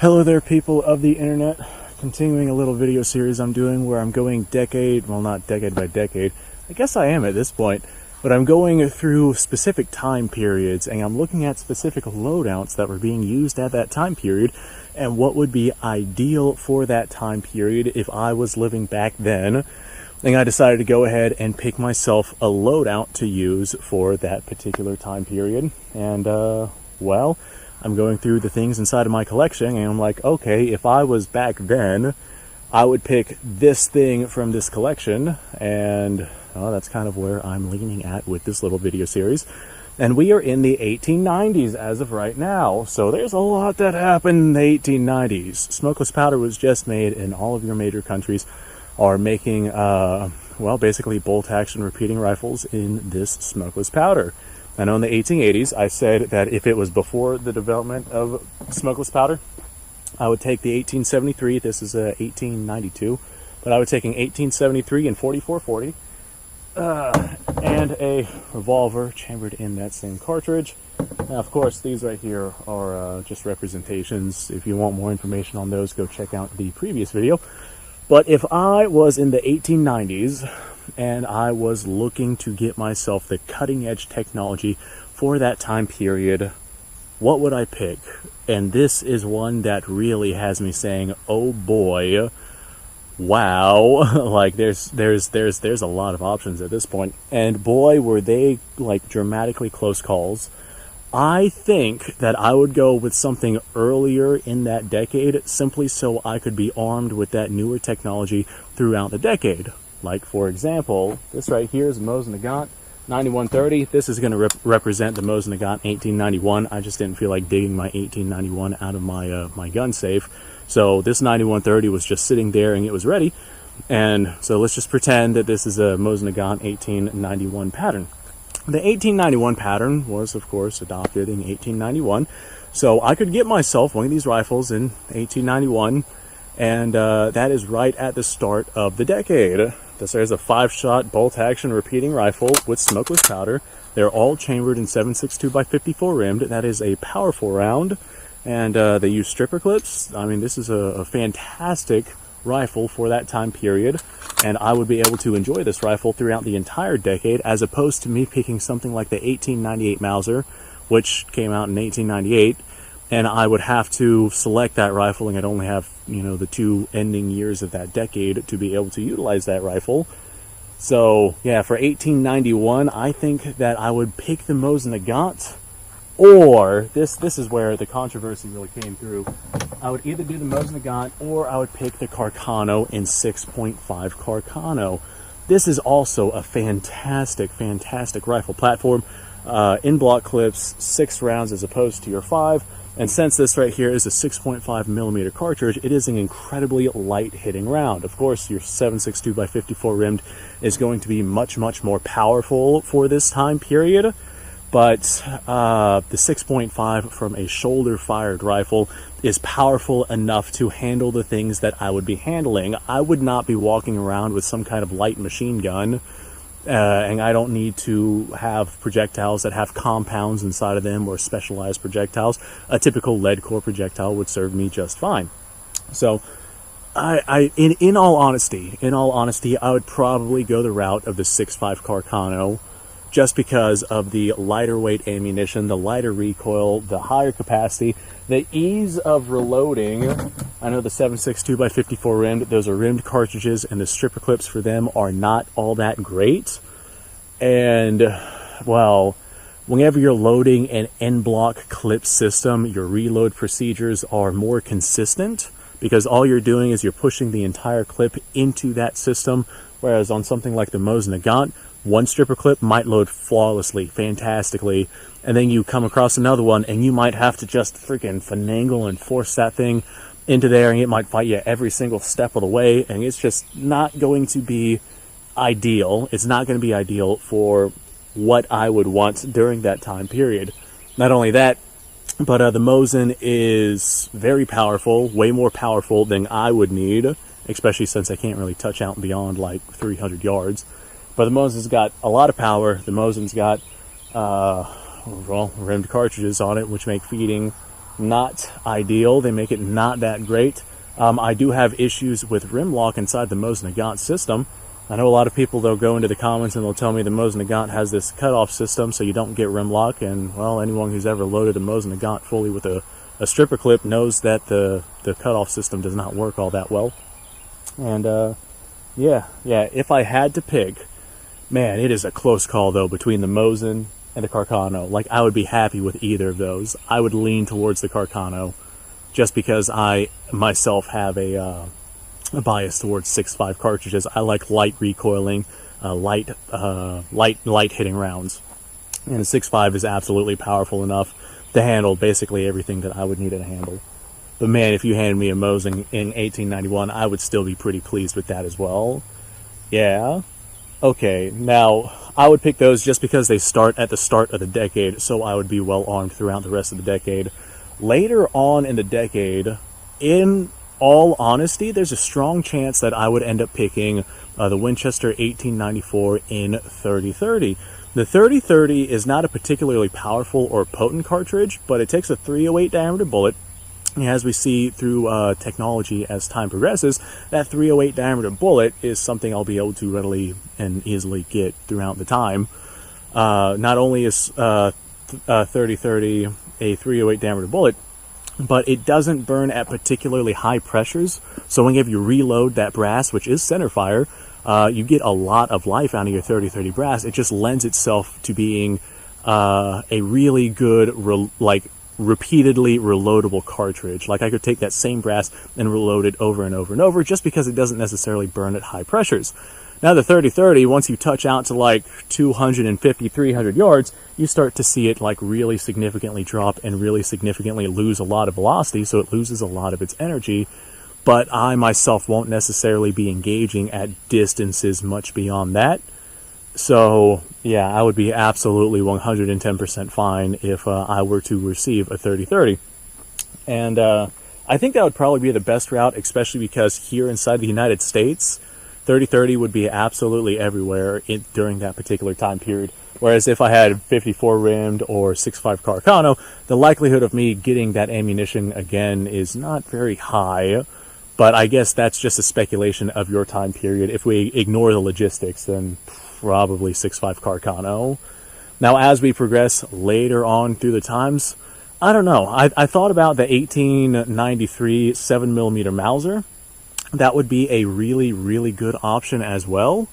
Hello there, people of the internet. Continuing a little video series I'm doing where I'm going decade, well, not decade by decade, I guess I am at this point, but I'm going through specific time periods and I'm looking at specific loadouts that were being used at that time period and what would be ideal for that time period if I was living back then. And I decided to go ahead and pick myself a loadout to use for that particular time period. And, well, I'm going through the things inside of my collection and I'm like, okay, if I was back then, I would pick this thing from this collection, and that's kind of where I'm leaning at with this little video series. And we are in the 1890s as of right now, so there's a lot that happened in the 1890s. Smokeless powder was just made, and all of your major countries are making, well, basically bolt-action repeating rifles in this smokeless powder. I know in the 1880s, I said that if it was before the development of smokeless powder, I would take the 1873, this is a 1892, but I would take an 1873 and 4440, and a revolver chambered in that same cartridge. Now, of course, these right here are just representations. If you want more information on those, go check out the previous video. But if I was in the 1890s, and I was looking to get myself the cutting edge technology for that time period, what would I pick? And this is one that really has me saying, oh boy, wow. Like there's a lot of options at this point, and boy were they like dramatically close calls. I think that I would go with something earlier in that decade, simply so I could be armed with that newer technology throughout the decade. Like, for example, this right here is Mosin Nagant 9130. This is going to represent the Mosin Nagant 1891. I just didn't feel like digging my 1891 out of my my gun safe. So this 9130 was just sitting there and it was ready. And so let's just pretend that this is a Mosin Nagant 1891 pattern. The 1891 pattern was, of course, adopted in 1891. So I could get myself one of these rifles in 1891. And that is right at the start of the decade. This is a 5-shot bolt-action repeating rifle with smokeless powder. They're all chambered in 7.62 by 54 rimmed. That is a powerful round, and they use stripper clips. I mean, this is a fantastic rifle for that time period, and I would be able to enjoy this rifle throughout the entire decade, as opposed to me picking something like the 1898 Mauser, which came out in 1898. And I would have to select that rifle, and I'd only have, the two ending years of that decade to be able to utilize that rifle. So, yeah, for 1891, I think that I would pick the Mosin Nagant, or, this is where the controversy really came through. I would either do the Mosin Nagant, or I would pick the Carcano in 6.5 Carcano. This is also a fantastic rifle platform. In-block clips, 6 rounds as opposed to your 5. And since this right here is a 6.5 millimeter cartridge, it is an incredibly light hitting round. Of course, your 7.62 by 54 rimmed is going to be much more powerful for this time period. But the 6.5 from a shoulder fired rifle is powerful enough to handle the things that I would be handling. I would not be walking around with some kind of light machine gun. And I don't need to have projectiles that have compounds inside of them or specialized projectiles. A typical lead core projectile would serve me just fine. So, in all honesty, I would probably go the route of the 6.5 Carcano, just because of the lighter weight ammunition, the lighter recoil, the higher capacity, the ease of reloading. I know the 7.62 by 54 rimmed, those are rimmed cartridges, and the stripper clips for them are not all that great. And, well, whenever you're loading an en-block clip system, your reload procedures are more consistent, because all you're doing is you're pushing the entire clip into that system, whereas on something like the Mosin Nagant, one stripper clip might load flawlessly, fantastically, and then you come across another one and you might have to just freaking finagle and force that thing into there, and it might fight you every single step of the way, and it's just not going to be ideal. It's not going to be ideal for what I would want during that time period. Not only that, but the Mosin is very powerful, way more powerful than I would need, especially since I can't really touch out beyond like 300 yards. But the Mosin's got a lot of power. The Mosin's got, rimmed cartridges on it, which make feeding not ideal. They make it not that great. I do have issues with rim lock inside the Mosin Nagant system. I know a lot of people, they'll go into the comments and they'll tell me the Mosin Nagant has this cutoff system so you don't get rim lock, and well, anyone who's ever loaded a Mosin Nagant fully with a stripper clip knows that the cutoff system does not work all that well. And yeah, if I had to pick, man, it is a close call though between the Mosin and the Carcano. Like, I would be happy with either of those. I would lean towards the Carcano just because I myself have a bias towards 6.5 cartridges. I like light recoiling, light hitting rounds, and a 6.5 is absolutely powerful enough to handle basically everything that I would need it to handle. But man, if you handed me a Mosin in 1891, I would still be pretty pleased with that as well. Yeah. Okay, now I would pick those just because they start at the start of the decade, so I would be well armed throughout the rest of the decade. Later on in the decade, in all honesty, there's a strong chance that I would end up picking the Winchester 1894 in 3030. The 3030 is not a particularly powerful or potent cartridge, but it takes a 308 diameter bullet. And as we see through technology as time progresses, that 308 diameter bullet is something I'll be able to readily and easily get throughout the time. Not only is 3030 a 308 diameter bullet, but it doesn't burn at particularly high pressures. So whenever you reload that brass, which is center fire, you get a lot of life out of your 3030 brass. It just lends itself to being a really good, repeatedly reloadable cartridge. Like, I could take that same brass and reload it over and over and over just because it doesn't necessarily burn at high pressures. Now the 3030, once you touch out to like 250, 300 yards, you start to see it like really significantly drop and really significantly lose a lot of velocity, so it loses a lot of its energy. But I myself won't necessarily be engaging at distances much beyond that. So yeah, I would be absolutely 110% fine if I were to receive a 3030. And I think that would probably be the best route, especially because here inside the United States, 3030 would be absolutely everywhere during that particular time period. Whereas if I had 54 rimmed or 6.5 Carcano, the likelihood of me getting that ammunition again is not very high. But I guess that's just a speculation of your time period. If we ignore the logistics, then probably 6.5 Carcano. Now, as we progress later on through the times, I don't know. I thought about the 1893 7mm Mauser. That would be a really, really good option as well.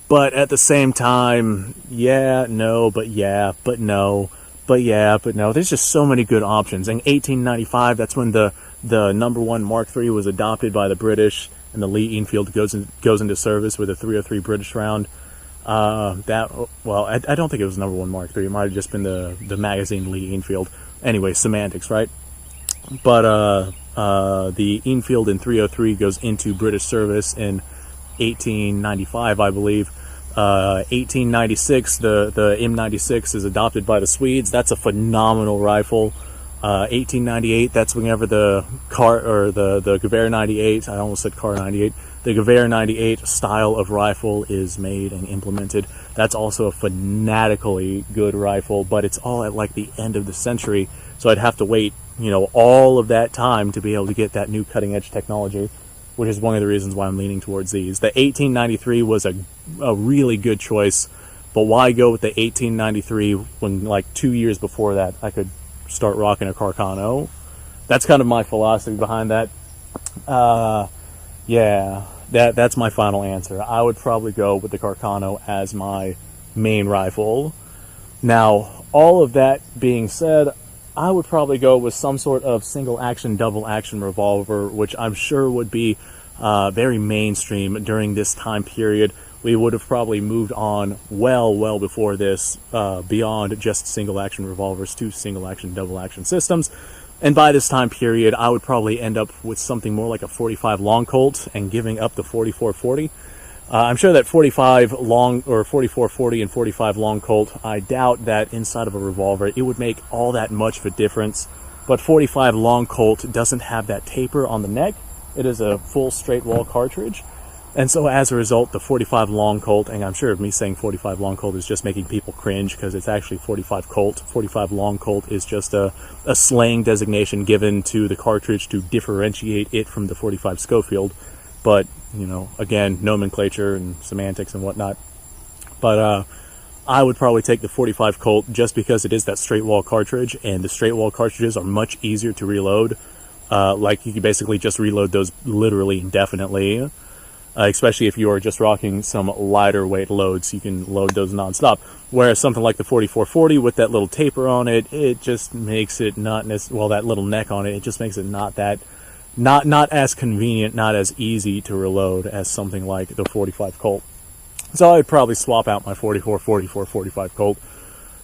But at the same time, yeah, no, but yeah, but no, but yeah, but no. There's just so many good options. In 1895, that's when the #1 Mark III was adopted by the British, and the Lee Enfield goes into service with a 303 British round. I don't think it was #1 Mark III. It might have just been the magazine Lee Enfield. Anyway, semantics, right? But the Enfield in 303 goes into British service in 1895, I believe. 1896, the M96 is adopted by the Swedes. That's a phenomenal rifle. 1898, that's whenever the Gewehr 98, I almost said Car 98, the Gewehr 98 style of rifle is made and implemented. That's also a fanatically good rifle, but it's all at like the end of the century, so I'd have to wait, all of that time to be able to get that new cutting edge technology, which is one of the reasons why I'm leaning towards these. The 1893 was a really good choice, but why go with the 1893 when like 2 years before that I could start rocking a Carcano? That's kind of my philosophy behind that. Yeah, that's my final answer. I would probably go with the Carcano as my main rifle. Now, all of that being said, I would probably go with some sort of single action, double action revolver, which I'm sure would be very mainstream during this time period. We would have probably moved on well before this, beyond just single action revolvers to single action, double action systems. And by this time period, I would probably end up with something more like a 45 long Colt and giving up the 4440. I'm sure that 45 long or 4440 and 45 long Colt, I doubt that inside of a revolver it would make all that much of a difference. But 45 long Colt doesn't have that taper on the neck. It is a full straight wall cartridge. And so as a result, the 45 long Colt, and I'm sure me saying 45 long Colt is just making people cringe because it's actually 45 Colt. 45 long Colt is just a slang designation given to the cartridge to differentiate it from the 45 Schofield. But, you know, again, nomenclature and semantics and whatnot. But I would probably take the 45 Colt just because it is that straight wall cartridge, and the straight wall cartridges are much easier to reload. Like, you can basically just reload those literally indefinitely. Especially if you are just rocking some lighter weight loads, you can load those nonstop. Whereas something like the 4440 with that little taper on it, it just makes it not well, that little neck on it, it just makes it not as convenient, not as easy to reload as something like the 45 Colt. So I'd probably swap out my 45 Colt,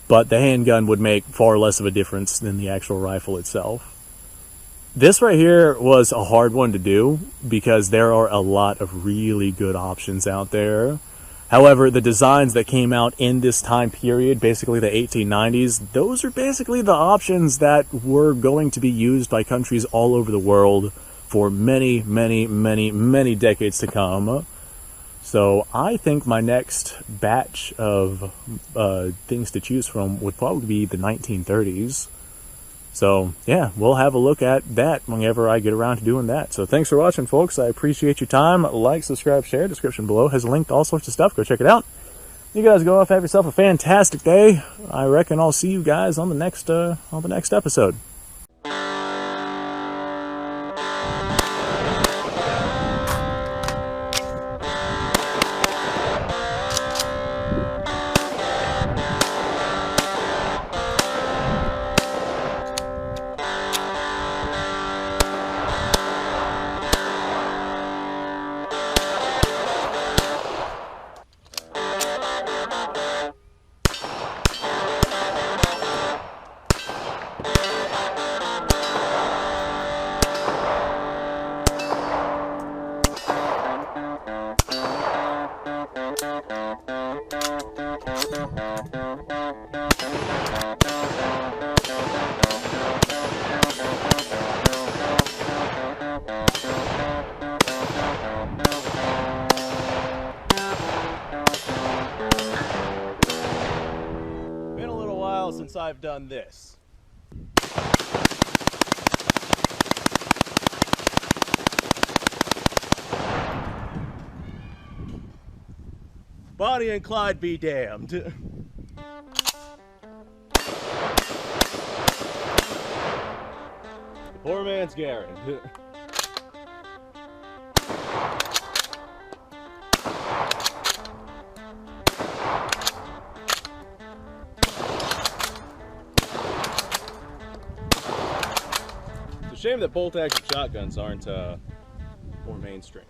but the handgun would make far less of a difference than the actual rifle itself. This right here was a hard one to do because there are a lot of really good options out there. However, the designs that came out in this time period, basically the 1890s, those are basically the options that were going to be used by countries all over the world for many, many, many, many decades to come. So I think my next batch of things to choose from would probably be the 1930s. So, yeah, we'll have a look at that whenever I get around to doing that. So, thanks for watching, folks. I appreciate your time. Like, subscribe, share. Description below has linked all sorts of stuff. Go check it out. You guys go off, have yourself a fantastic day. I reckon I'll see you guys on the next episode. Been a little while since I've done this. Bonnie and Clyde be damned. The poor man's Garen. It's a shame that bolt-action shotguns aren't more mainstream.